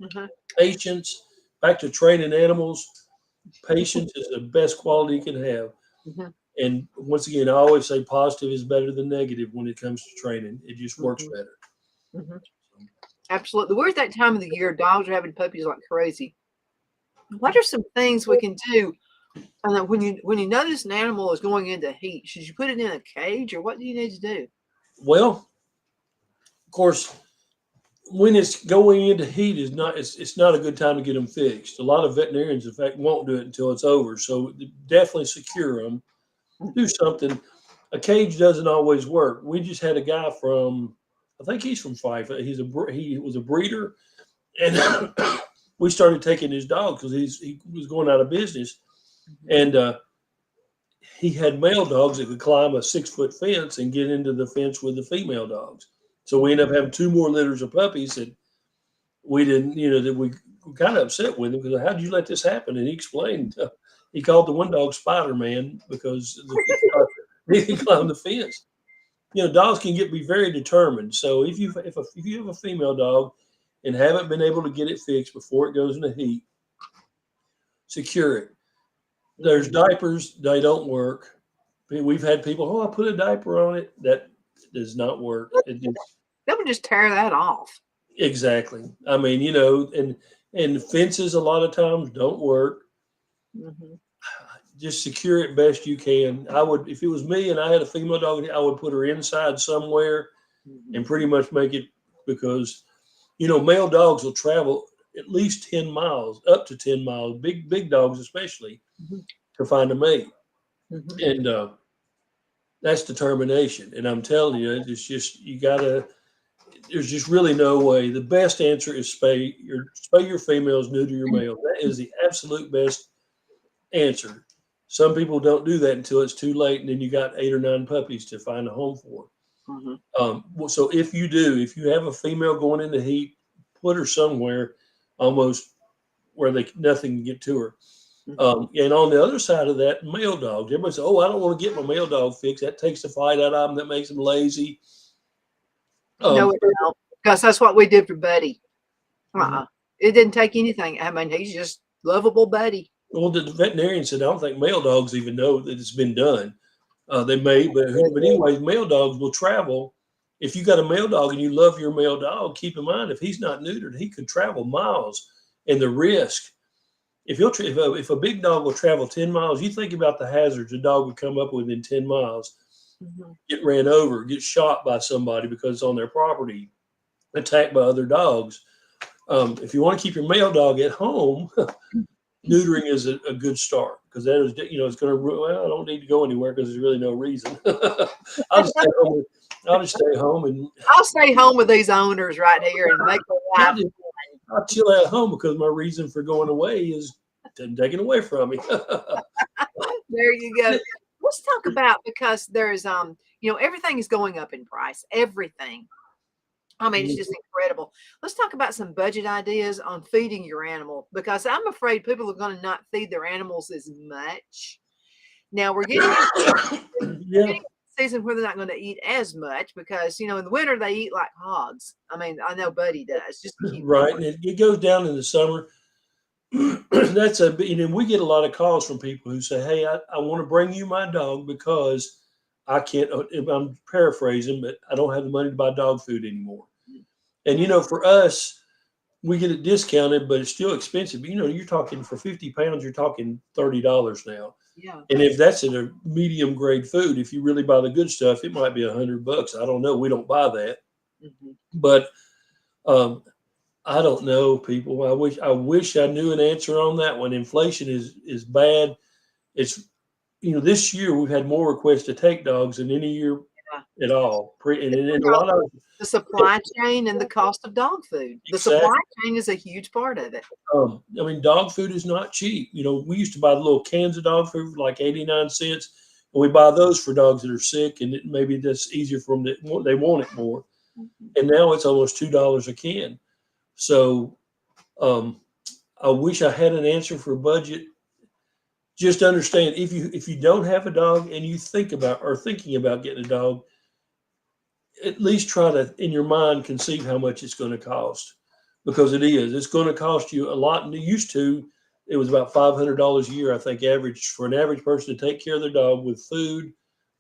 mhm, patience, back to training animals. Patience is the best quality you can have. mhm, And once again, I always say positive is better than negative when it comes to training. It just works mhm, better. mhm. Absolutely. We're at that time of the year. Dogs are having puppies like crazy. What are some things we can do when you notice an animal is going into heat? Should you put it in a cage, or what do you need to do? Well, of course, when it's going into heat is not it's not a good time to get them fixed. A lot of veterinarians, in fact, won't do it until it's over. So definitely secure them. Do Mhm, something. A cage doesn't always work. We just had a guy from, I think he's from Fife. He was a breeder, and we started taking his dog because he was going out of business, mhm, and he had male dogs that could climb a 6 foot fence and get into the fence with the female dogs. So we mhm, ended up having 2 more litters of puppies that we didn't, that we were kind of upset with him because how did you let this happen? And he explained, he called the one dog Spider Man because he could climb the fence. Dogs can be very determined. So if you have a female dog and haven't been able to get it fixed before it goes into heat, secure it. There's mhm. diapers, they don't work. We've had people, oh, I put a diaper on it. That does not work. They would just tear that off. Exactly. I mean, and fences a lot of times don't work. Mhm, Just secure it best you can. I would, if it was me and I had a female dog, I would put her inside somewhere mhm, and pretty much make it because male dogs will travel at least 10 miles, up to 10 miles. Big dogs especially mhm, to find a mate, mhm. and that's determination. And I'm telling you, it's just you gotta. There's just really no way. The best answer is spay your females, neuter your males. That is the absolute best answer. Some people don't do that until it's too late, and then you got 8 or 9 puppies to find a home for. Mhm. So if you have a female going in the heat, put her somewhere almost where they nothing can get to her. And on the other side of that, male dogs. Everybody says, "Oh, I don't want to get my male dog fixed. That takes the fight out of them. That makes them lazy." No, Um, it don't, because that's what we did for Buddy. mhm. It didn't take anything. I mean, he's just lovable Buddy. Well, the veterinarian said, "I don't think male dogs even know that it's been done. They may, but anyways, male dogs will travel. If you got a male dog and you love your male dog, keep in mind if he's not neutered, he could travel miles, and the risk. If a big dog will travel 10 miles, you think about the hazards a dog would come up with in 10 miles. Mhm. Get ran over, get shot by somebody because it's on their property, attacked by other dogs. If you want to keep your male dog at home, neutering is a good start because that is, it's going to. Well, I don't need to go anywhere because there's really no reason. I'll just stay home. I'll just stay home and I'll stay home with these owners right here and make their I life. just, I'll chill at home because my reason for going away is taken away from me. There you go. Let's talk about, because there's everything is going up in price. Everything. I mean, it's just incredible. Let's talk about some budget ideas on feeding your animal, because I'm afraid people are going to not feed their animals as much. Now we're Yeah, getting a season where they're not going to eat as much because in the winter they eat like hogs. I mean, I know Buddy does, just to keep right. warm. And it goes down in the summer. That's a we get a lot of calls from people who say, "Hey, I want to bring you my dog because I can't." I'm paraphrasing, but I don't have the money to buy dog food anymore. And Yeah, for us, we get it discounted, but it's still expensive. You're talking for 50 pounds, you're talking $30 now. yeah. And if that's in a medium grade food, if you really buy the good stuff, it might be $100. I don't know. We don't buy that, Mhm. but um, I don't know, people. I wish I knew an answer on that one. Inflation is bad. It's this year we've had more requests to take dogs than any year Yeah. at all. And a Because lot of the supply chain and the cost of dog food. The supply exactly. chain is a huge part of it. Dog food is not cheap. We used to buy the little cans of dog food for like 89 cents, and we buy those for dogs that are sick, and maybe that's easier for them. They want it more, Mhm. and now it's almost $2 a can. So um, I wish I had an answer for budget. Just understand if you don't have a dog and you think about or thinking about getting a dog, at least try to in your mind conceive how much it's going to cost, because it is. It's going to cost you a lot. And it used to, it was about $500 a year, I think, average for an average person to take care of their dog with food,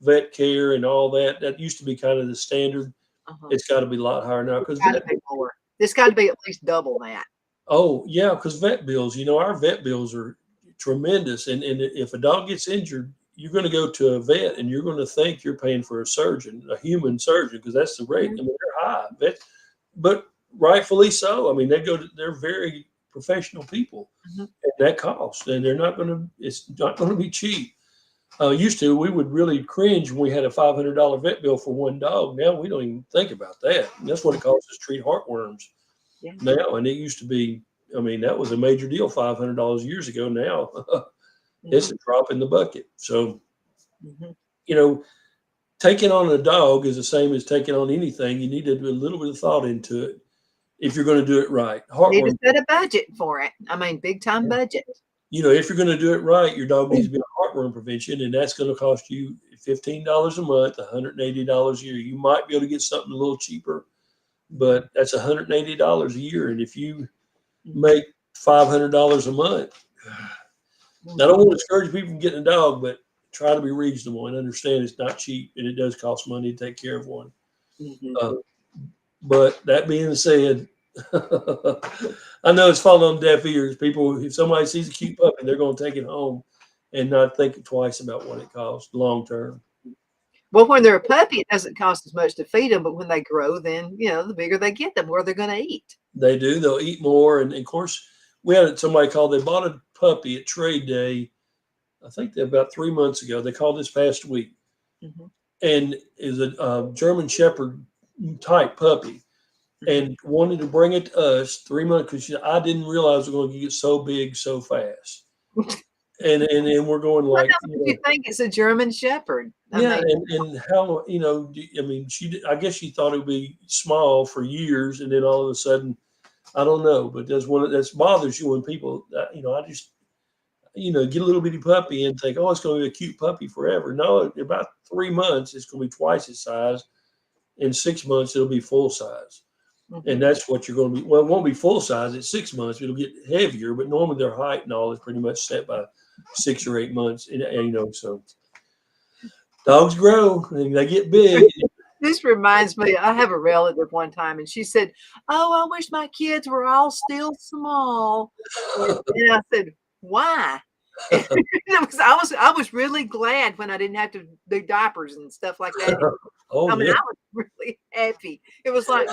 vet care, and all that. That used to be kind of the standard. Uh-huh. It's got to be a lot higher now It's because got to vet. be more. It's got to be at least double that. Oh yeah, because vet bills. Our vet bills are tremendous, and if a dog gets injured, you're going to go to a vet, and you're going to think you're paying for a surgeon, a human surgeon, because that's the rate. Mhm. They're high, but rightfully so. I mean, they're very professional people, Mhm. and that costs, and they're not going to. It's not going to be cheap. Used to, we would really cringe when we had a $500 vet bill for one dog. Now we don't even think about that. And that's what it costs us to treat heartworms Yeah. now, and it used to be. I mean, that was a major deal $500 years ago. Now it's Mhm. a drop in the bucket. So Mhm. you know, taking on a dog is the same as taking on anything. You need to do a little bit of thought into it if you're going to do it right. Need to Heartworm, set a budget for it. I mean, big time budget. if you're going to do it right, your dog needs to be on heartworm prevention, and that's going to cost you $15 a month, $180 a year. You might be able to get something a little cheaper, but that's $180 a year. And if you Mhm. make $500 a month, I don't Mhm. want to discourage people from getting a dog, but try to be reasonable and understand it's not cheap and it does cost money to take care of one. Mhm. Uh, but that being said, I know it's falling on deaf ears. People, if somebody sees a cute puppy, they're going to take it home and not think twice about what it costs long term. Well, when they're a puppy, it doesn't cost as much to feed them, but when they grow, then the bigger they get, the more they're going to eat. They do. They'll eat more. And of course, we had somebody call. They bought a puppy at trade day. I think about 3 months ago. They called this past week, Mhm. and is a German Shepherd type puppy, Mhm. and wanted to bring it to us 3 months because I didn't realize it was going to get so big so fast. And we're going What like, else would you think? It's a German Shepherd. I yeah, mean, and how I mean, I guess she thought it would be small for years, and then all of a sudden, I don't know, but that's one that's bothers you when people, I just get a little bitty puppy and think, oh, it's going to be a cute puppy forever. No, in about 3 months, it's going to be twice its size. In 6 months, it'll be full size. And Mhm. that's what you're going to be. Well, it won't be full size at 6 months. It'll get heavier, but normally their height and all is pretty much set by 6 or 8 months. And so dogs grow and they get big. This reminds me, I have a relative one time, and she said, "Oh, I wish my kids were all still small." And I said, "Why?" Because I was really glad when I didn't have to do diapers and stuff like that. Oh, I mean, yeah. I was really happy. It was like,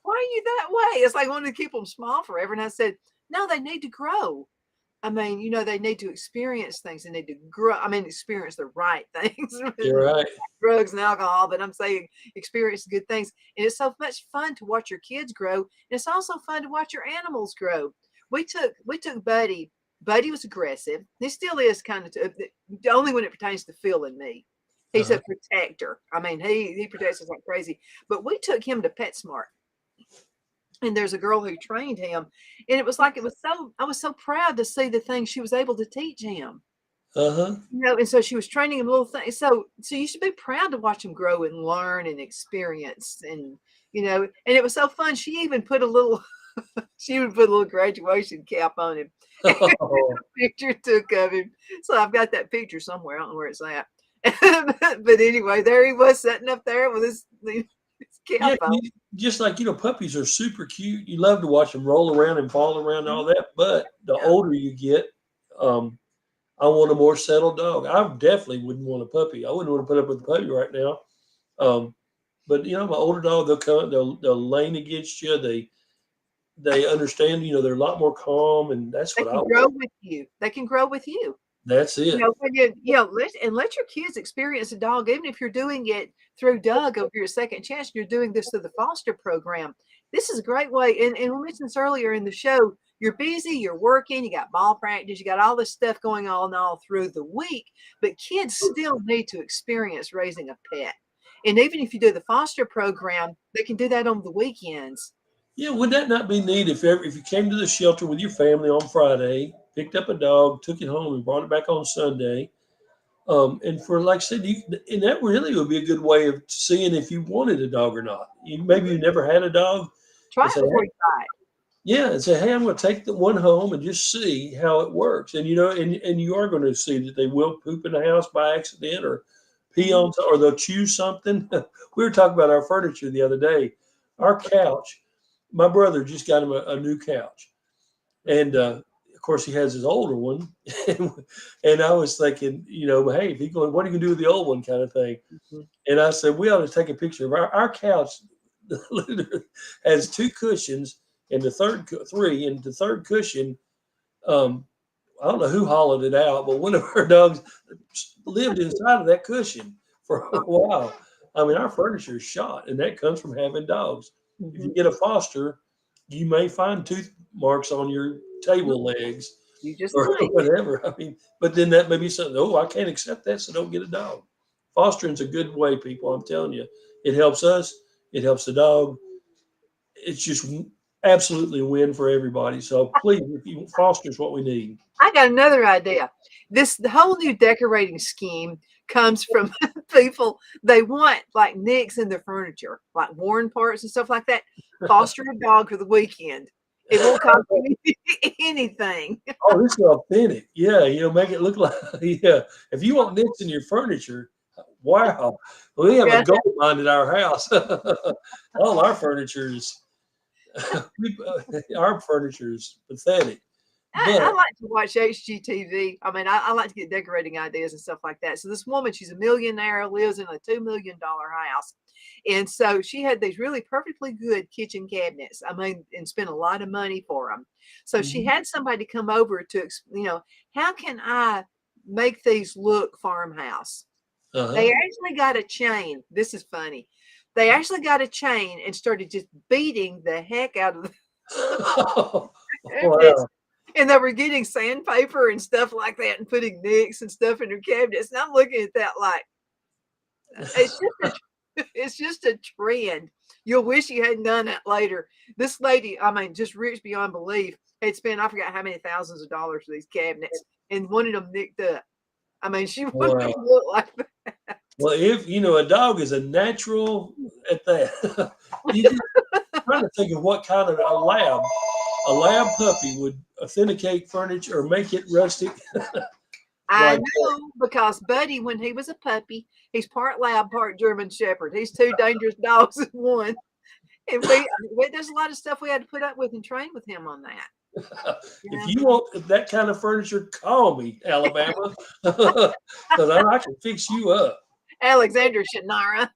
"Why are you that way?" It's like wanting to keep them small forever. And I said, "No, they need to grow. I mean, they need to experience things. They need to grow. I mean, experience the right things." You're right. Drugs and alcohol, but I'm saying experience good things. And it's so much fun to watch your kids grow. And it's also fun to watch your animals grow. We took Buddy. Buddy was aggressive. He still is kind of only when it pertains to Phil and me. He's Uh-huh. a protector. I mean, he protects us like crazy. But we took him to PetSmart, and there's a girl who trained him, and it was like I was so proud to see the things she was able to teach him. Uh-huh. And so she was training him little things. So you should be proud to watch him grow and learn and experience, and it was so fun. She even put a little graduation cap on him. Oh, Picture took of him. So I've got that picture somewhere. I don't know where it's at. But anyway, there he was sitting up there with his yeah. cap on. Just like, puppies are super cute. You love to watch them roll around and fall around and all that. But the Yeah. older you get, um, I want a more settled dog. I definitely wouldn't want a puppy. I wouldn't want to put up with a puppy right now. Um, but my older dog, they'll come, they'll lean against you. They understand. They're a lot more calm, and that's They what I can grow want. with you. They can grow with you. That's it. When let your kids experience a dog, even if you're doing it through Doug over your second chance, you're doing this through the foster program. This is a great way. And we mentioned this earlier in the show. You're busy, you're working, you got ball practice, you got all this stuff going on all through the week, but kids still need to experience raising a pet. And even if you do the foster program, they can do that on the weekends. Yeah, would that not be neat if you came to the shelter with your family on Friday, picked up a dog, took it home, and brought it back on Sunday? And for like I said, and that really would be a good way of seeing if you wanted a dog or not. Maybe you never had a dog, Try and it say, before hey, you buy it. yeah, and say, hey, I'm going to take the one home and just see how it works. And and you are going to see that they will poop in the house by accident or pee Mhm. on, or they'll choose something. We were talking about our furniture the other day. Our couch. My brother just got him a new couch, and of course he has his older one. And I was thinking, hey, if he going, what are you gonna do with the old one, kind of thing. Mhm. And I said, we ought to take a picture of our couch. Literally has two cushions, and the third cushion. Um, I don't know who hollowed it out, but one of our dogs lived inside of that cushion for a while. I mean, our furniture is shot, and that comes from having dogs. If you Mhm. get a foster, you may find tooth marks on your table legs You just or might. whatever. I mean, but then that may be something. Oh, I can't accept that, so don't get a dog. Fostering's a good way, people. I'm telling you, it helps us. It helps the dog. It's just absolutely a win for everybody. So please, if you foster's what we need. I got another idea. The whole new decorating scheme comes from people. They want like nicks in their furniture, like worn parts and stuff like that. Foster a dog for the weekend. It won't cost you anything. Oh, this is authentic. Yeah, make it look like yeah. If you want nicks in your furniture, wow. We have a Yeah, gold mine at our house. All our furniture is our furniture is pathetic. I But like to watch HGTV. I mean, I like to get decorating ideas and stuff like that. So this woman, she's a millionaire, lives in a $2 million house. And so she had these really perfectly good kitchen cabinets. I mean, and spent a lot of money for them. So she mhm, had somebody come over to, how can I make these look farmhouse? They uh-huh. actually got a chain. This is funny. They actually got a chain and started just beating the heck out of the cabinets. Wow. And they were getting sandpaper and stuff like that and putting nicks and stuff in their cabinets. And I'm looking at that like, it's just a it's just a trend. You'll wish you hadn't done that later. This lady, I mean, just rich beyond belief, had spent I forgot how many thousands of dollars for these cabinets. and one of them nicked up. I mean, she wouldn't Wow. look like that. Well, if a dog is a natural at that. You just trying to think of what kind of a lab puppy would authenticate furniture or make it rustic I like that. know because Buddy, when he was a puppy, he's part lab, part German Shepherd. He's two dangerous dogs in one. And there's a lot of stuff we had to put up with and train with him on that. If Yeah. you want that kind of furniture, call me, Alabama, because I can fix you up. Alexander Shannara.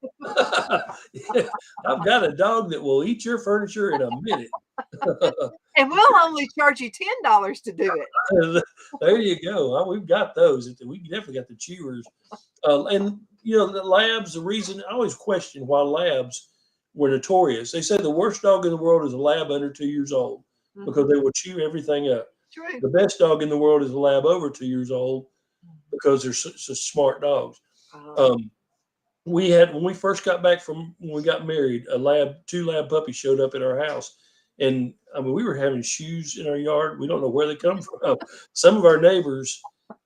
Yeah, I've got a dog that will eat your furniture in a minute. And we'll only charge you $10 to do it. There you go. We've got those. We definitely got the chewers. And the labs. The reason I always question why labs were notorious. They said the worst dog in the world is a lab under 2 years old because they will chew everything up. True. The best dog in the world is a lab over 2 years old because they're such smart dogs. When we first got back from when we got married, two lab puppies showed up at our house. And I mean, we were having shoes in our yard. We don't know where they come from. Some of our neighbors,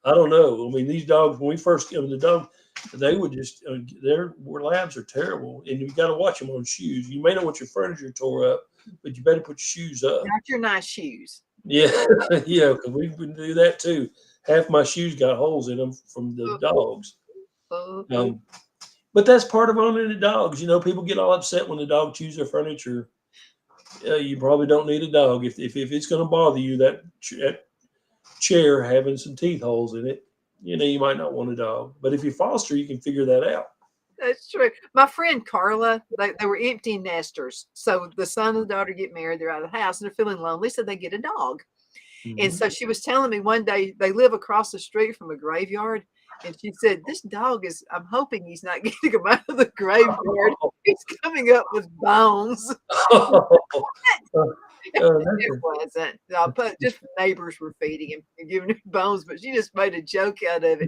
I don't know. I mean, these dogs, when we first got them, the dog, they would just, their labs are terrible. And you got to watch them on shoes. You may not want your furniture tore up, but you better put your shoes up. Not your nice shoes. Yeah, yeah, because we would do that too. Half my shoes got holes in them from the dogs. But that's part of owning the dogs. People get all upset when the dog chews their furniture. You probably don't need a dog if it's going to bother you. That chair having some teeth holes in it, you might not want a dog. But if you foster, you can figure that out. That's true. My friend Carla, they were empty nesters. So the son and the daughter get married. They're out of the house and they're feeling lonely. So they get a dog. And so she was telling me one day they live across the street from a graveyard. And she said, this dog I'm hoping he's not getting him out of the graveyard. He's coming up with bones. It wasn't. Just neighbors were feeding him and giving him bones, but she just made a joke out of it.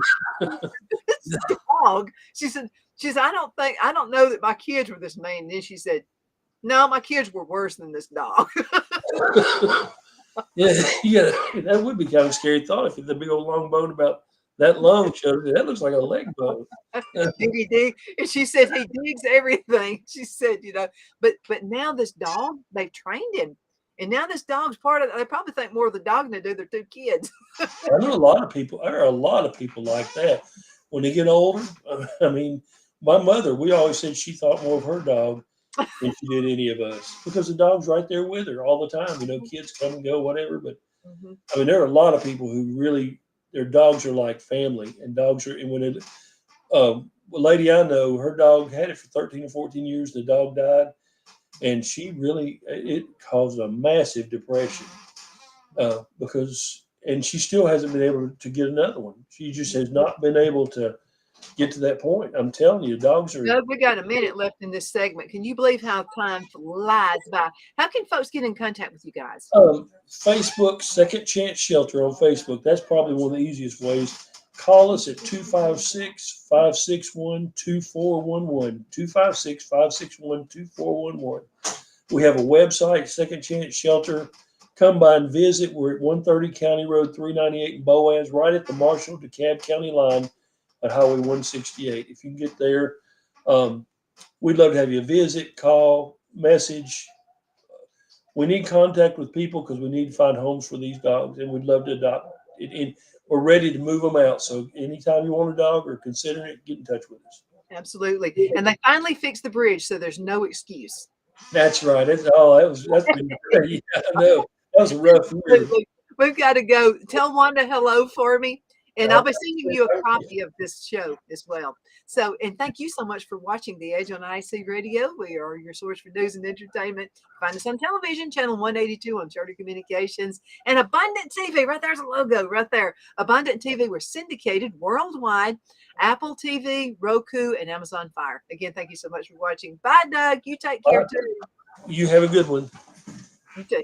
This dog, she said, I don't know that my kids were this mean. And then she said, no, my kids were worse than this dog. Yeah, that would be kind of a scary thought if the big old long bone about that lung showed. That looks like a leg bone. Did he dig? And she said he digs everything. She said, but now this dog, they've trained him. And now this dog's part of it. They probably think more of the dog than they do their two kids. I know a lot of people. There are a lot of people like that. When they get older, I mean, my mother, we always said she thought more of her dog than she did any of us because the dog's right there with her all the time. Kids come and go, whatever. But I mean, there are a lot of people who really, their dogs are like family, and dogs are. And when a lady I know, her dog had it for 13 or 14 years. The dog died, and it caused a massive depression and she still hasn't been able to get another one. She just has not been able to get to that point. I'm telling you, dogs are. Doug, we got a minute left in this segment. Can you believe how time flies by? How can folks get in contact with you guys? Facebook, Second Chance Shelter on Facebook. That's probably one of the easiest ways. Call us at 256-561-2411. 256-561-2411. We have a website, Second Chance Shelter. Come by and visit. We're at 130 County Road 398 in Boaz, right at the Marshall-DeKalb County line at Highway 168. If you can get there, we'd love to have you visit, call, message. We need contact with people because we need to find homes for these dogs, and we'd love to adopt it. And we're ready to move them out. So anytime you want a dog or consider it, get in touch with us. Absolutely. And they finally fixed the bridge, so there's no excuse. That's right. That's been great. Yeah, I know. That was a rough year. We've got to go. Tell Wanda hello for me. And I'll be sending you a copy of this show as well. So, and thank you so much for watching The Edge on IC Radio. We are your source for news and entertainment. Find us on television, channel 182 on Charter Communications, and Abundant TV. Right there's a logo right there. Abundant TV. We're syndicated worldwide. Apple TV, Roku, and Amazon Fire. Again, thank you so much for watching. Bye, Doug. You take care too. You have a good one. You too.